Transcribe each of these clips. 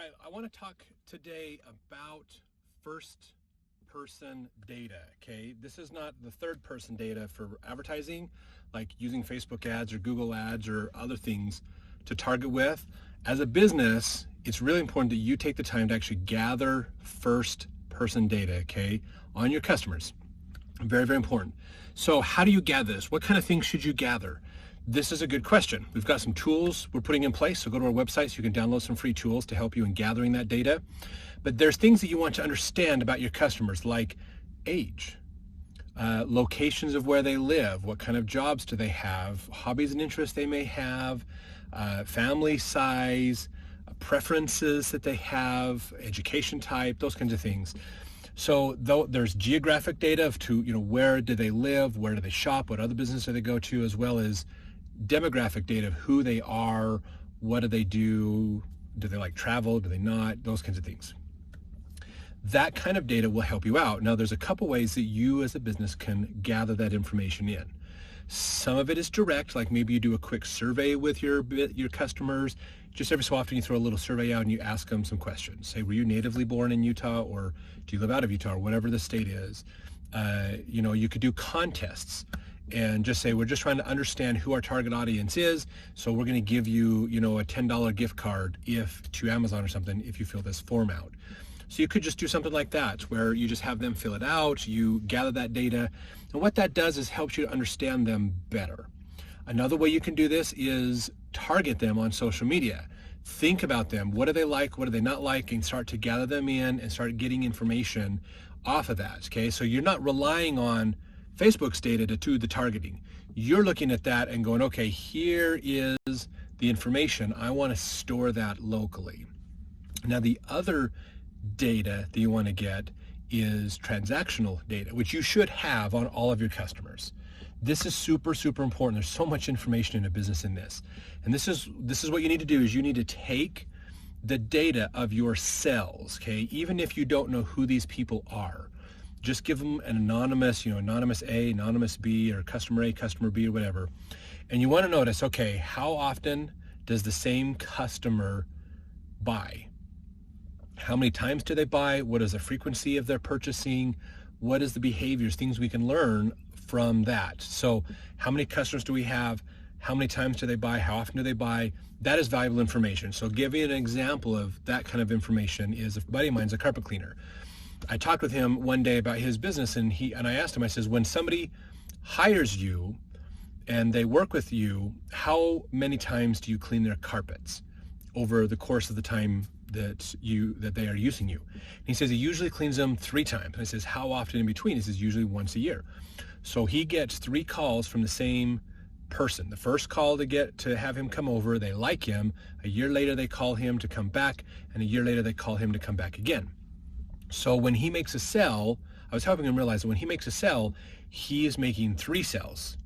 right, I want to talk today about first person data, okay? This is not the third person data for advertising, like using Facebook ads or Google ads or other things to target with. As a business, it's really important that you take the time to actually gather first person data, okay, on your customers. Very, very important. So how do you gather this? What kind of things should you gather? This is a good question. We've got some tools we're putting in place. So go to our website so you can download some free tools to help you in gathering that data. But there's things that you want to understand about your customers, like age, locations of where they live, what kind of jobs do they have, hobbies and interests they may have, family size, preferences that they have, education type, those kinds of things. So though there's geographic data of where do they live, where do they shop, what other business do they go to, as well as demographic data of who they are, what do they do they like travel, do they not, those kinds of things. That kind of data will help you out. Now there's a couple ways that you as a business can gather that information in. Some of it is direct, like maybe you do a quick survey with your customers. Just every so often you throw a little survey out and you ask them some questions. Say, were you natively born in Utah, or do you live out of Utah, or whatever the state is? You could do contests and just say, we're just trying to understand who our target audience is. So we're going to give you, a $10 gift card to Amazon or something if you fill this form out. So you could just do something like that where you just have them fill it out, you gather that data, and what that does is helps you to understand them better. Another way you can do this is target them on social media. Think about them. What do they like? What do they not like? And start to gather them in and start getting information off of that, okay? So you're not relying on Facebook's data to do the targeting. You're looking at that and going, okay, here is the information. I want to store that locally. Now the other data that you want to get is transactional data, which you should have on all of your customers. This is super, super important. There's so much information in a business in this. And this is what you need to do is you need to take the data of your sales, okay? Even if you don't know who these people are, just give them an anonymous, anonymous A, anonymous B, or customer A, customer B, or whatever. And you want to notice, okay, how often does the same customer buy? How many times do they buy? What is the frequency of their purchasing? What is the behaviors, things we can learn from that? So how many customers do we have? How many times do they buy? How often do they buy? That is valuable information. So give you an example of that kind of information is a buddy of mine's a carpet cleaner. I talked with him one day about his business and I asked him, I says, when somebody hires you and they work with you, how many times do you clean their carpets over the course of the time that they are using you? And he says he usually cleans them 3 times. And I says, how often in between? He says usually once a year. So he gets 3 calls from the same person. The first call to have him come over, they like him. A year later they call him to come back, and a year later they call him to come back again. So when he makes a sell, I was helping him realize that when he makes a sell, he is making 3 sales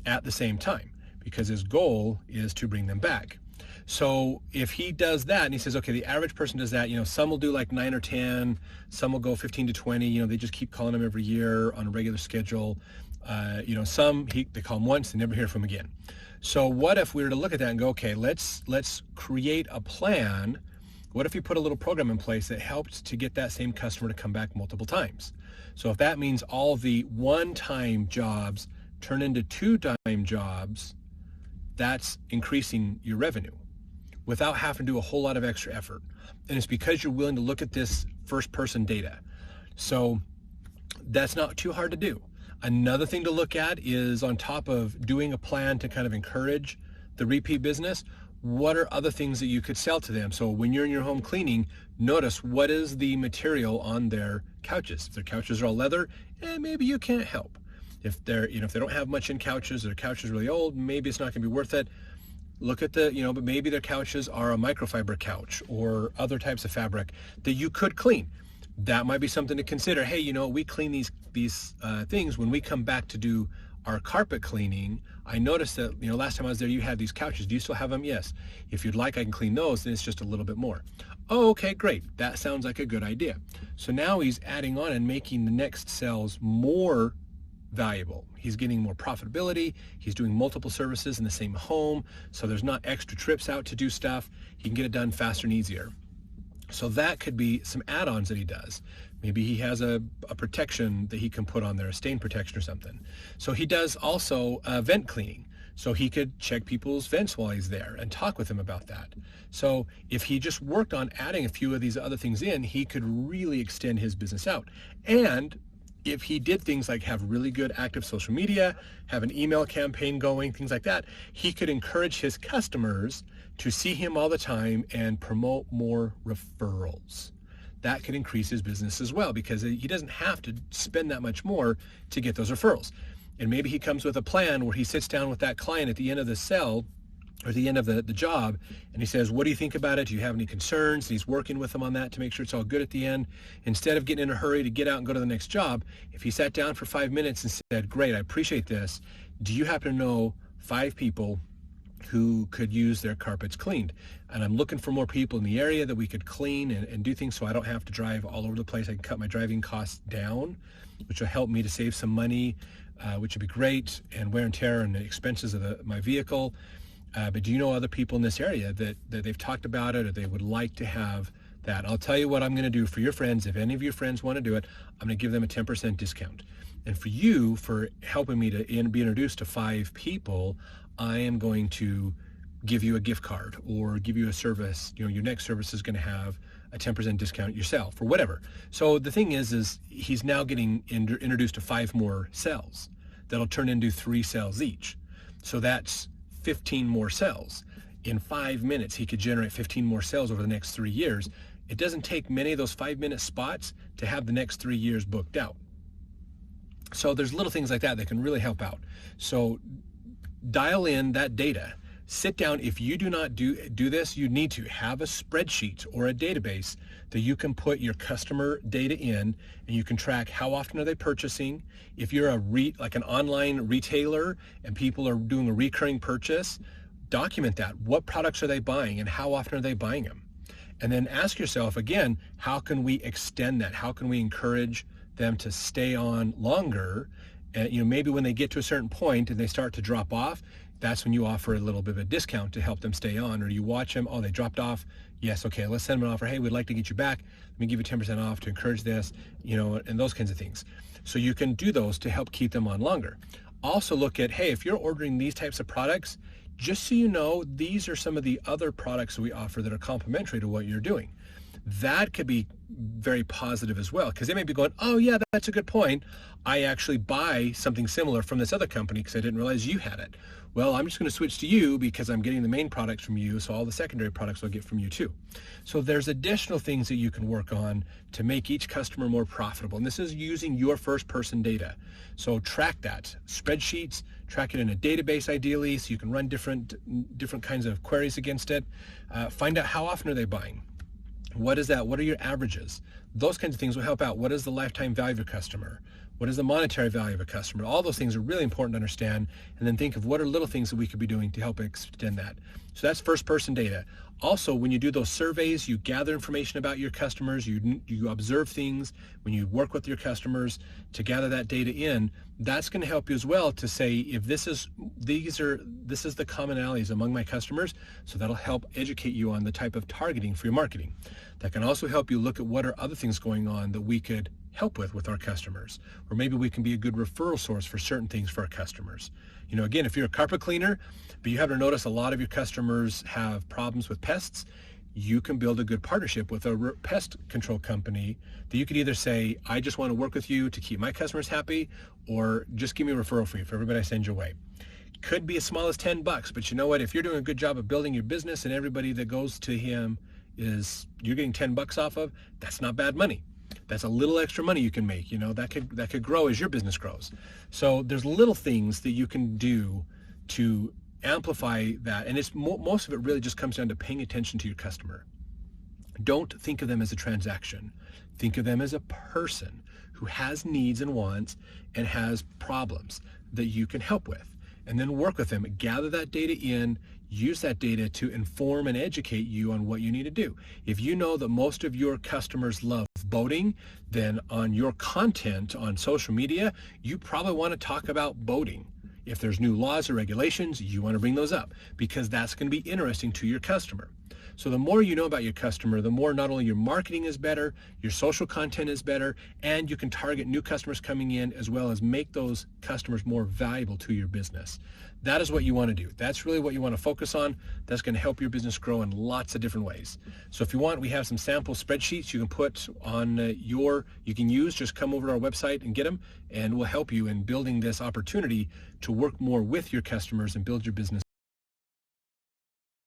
at the same time because his goal is to bring them back. So if he does that and he says, okay, the average person does that, some will do like 9 or 10, some will go 15 to 20, they just keep calling him every year on a regular schedule. Some they call him once, they never hear from him again. So what if we were to look at that and go, okay, let's create a plan. What if you put a little program in place that helps to get that same customer to come back multiple times? So if that means all the one-time jobs turn into 2-time jobs, that's increasing your revenue without having to do a whole lot of extra effort. And it's because you're willing to look at this first-person data. So that's not too hard to do. Another thing to look at is, on top of doing a plan to kind of encourage the repeat business, what are other things that you could sell to them? So when you're in your home cleaning, notice what is the material on their couches. If their couches are all leather, maybe you can't help. If if they don't have much in couches, their couch is really old, maybe it's not going to be worth it. Look at but maybe their couches are a microfiber couch or other types of fabric that you could clean. That might be something to consider. Hey, we clean these things when we come back to do our carpet cleaning. I noticed that, last time I was there, you had these couches. Do you still have them? Yes. If you'd like, I can clean those. Then it's just a little bit more. Oh, okay, great. That sounds like a good idea. So now he's adding on and making the next sales more valuable. He's getting more profitability. He's doing multiple services in the same home. So there's not extra trips out to do stuff. He can get it done faster and easier. So that could be some add-ons that he does. Maybe he has a protection that he can put on there, a stain protection or something. So he does also vent cleaning. So he could check people's vents while he's there and talk with them about that. So if he just worked on adding a few of these other things in, he could really extend his business out. And if he did things like have really good active social media, have an email campaign going, things like that, he could encourage his customers to see him all the time and promote more referrals. That could increase his business as well, because he doesn't have to spend that much more to get those referrals. And maybe he comes with a plan where he sits down with that client at the end of the sell or the end of the job, and he says, what do you think about it? Do you have any concerns? And he's working with them on that to make sure it's all good at the end. Instead of getting in a hurry to get out and go to the next job, if he sat down for 5 minutes and said, great, I appreciate this. Do you happen to know 5 people who could use their carpets cleaned? And I'm looking for more people in the area that we could clean and do things so I don't have to drive all over the place. I can cut my driving costs down, which will help me to save some money, which would be great, and wear and tear and the expenses of my vehicle. But do you know other people in this area that they've talked about it or they would like to have that? I'll tell you what I'm going to do for your friends. If any of your friends want to do it, I'm going to give them a 10% discount. And for you, for helping me to be introduced to 5 people, I am going to give you a gift card or give you a service. You know, your next service is going to have a 10% discount yourself or whatever. So the thing is he's now getting introduced to 5 more sales that'll turn into 3 sales each. So that's 15 more sales. In 5 minutes, he could generate 15 more sales over the next 3 years. It doesn't take many of those 5-minute spots to have the next 3 years booked out. So there's little things like that can really help out. So dial in that data. Sit down. If you do not do this, you need to have a spreadsheet or a database that you can put your customer data in, and you can track how often are they purchasing. If you're like an online retailer and people are doing a recurring purchase, document that. What products are they buying and how often are they buying them? And then ask yourself again, how can we extend that? How can we encourage them to stay on longer? And maybe when they get to a certain point and they start to drop off, that's when you offer a little bit of a discount to help them stay on. Or you watch them, oh, they dropped off. Yes, okay, let's send them an offer. Hey, we'd like to get you back. Let me give you 10% off to encourage this, and those kinds of things. So you can do those to help keep them on longer. Also look at, hey, if you're ordering these types of products, just so you know, these are some of the other products that we offer that are complementary to what you're doing. That could be very positive as well, because they may be going, oh yeah, that's a good point. I actually buy something similar from this other company because I didn't realize you had it. Well, I'm just going to switch to you because I'm getting the main products from you, so all the secondary products I'll get from you too. So there's additional things that you can work on to make each customer more profitable. And this is using your first-person data. So track that. Spreadsheets, track it in a database ideally, so you can run different kinds of queries against it. Find out how often are they buying. What is that? What are your averages? Those kinds of things will help out. What is the lifetime value of a customer? What is the monetary value of a customer? All those things are really important to understand, and then think of what are little things that we could be doing to help extend that. So that's first-person data. Also, when you do those surveys, you gather information about your customers, you observe things, when you work with your customers to gather that data in, that's going to help you as well to say, if this is the commonalities among my customers, so that'll help educate you on the type of targeting for your marketing. That can also help you look at what are other things going on that we could help with our customers, or maybe we can be a good referral source for certain things for our customers. Again, if you're a carpet cleaner, but you happen to notice a lot of your customers have problems with pests, you can build a good partnership with a pest control company that you could either say, I just want to work with you to keep my customers happy, or just give me a referral fee for everybody I send your way. Could be as small as $10, but you know what? If you're doing a good job of building your business and everybody that goes to him you're getting $10 off of, that's not bad money. That's a little extra money you can make. That could grow as your business grows. So there's little things that you can do to amplify that, and it's most of it really just comes down to paying attention to your customer. Don't think of them as a transaction. Think of them as a person who has needs and wants and has problems that you can help with, and then work with them. Gather that data in. Use that data to inform and educate you on what you need to do. If you know that most of your customers love boating, then on your content on social media, you probably want to talk about boating. If there's new laws or regulations, you want to bring those up because that's going to be interesting to your customer. So the more you know about your customer, the more not only your marketing is better, your social content is better, and you can target new customers coming in as well as make those customers more valuable to your business. That is what you want to do. That's really what you want to focus on. That's going to help your business grow in lots of different ways. So if you want, we have some sample spreadsheets you can put on you can use. Just come over to our website and get them, and we'll help you in building this opportunity to work more with your customers and build your business.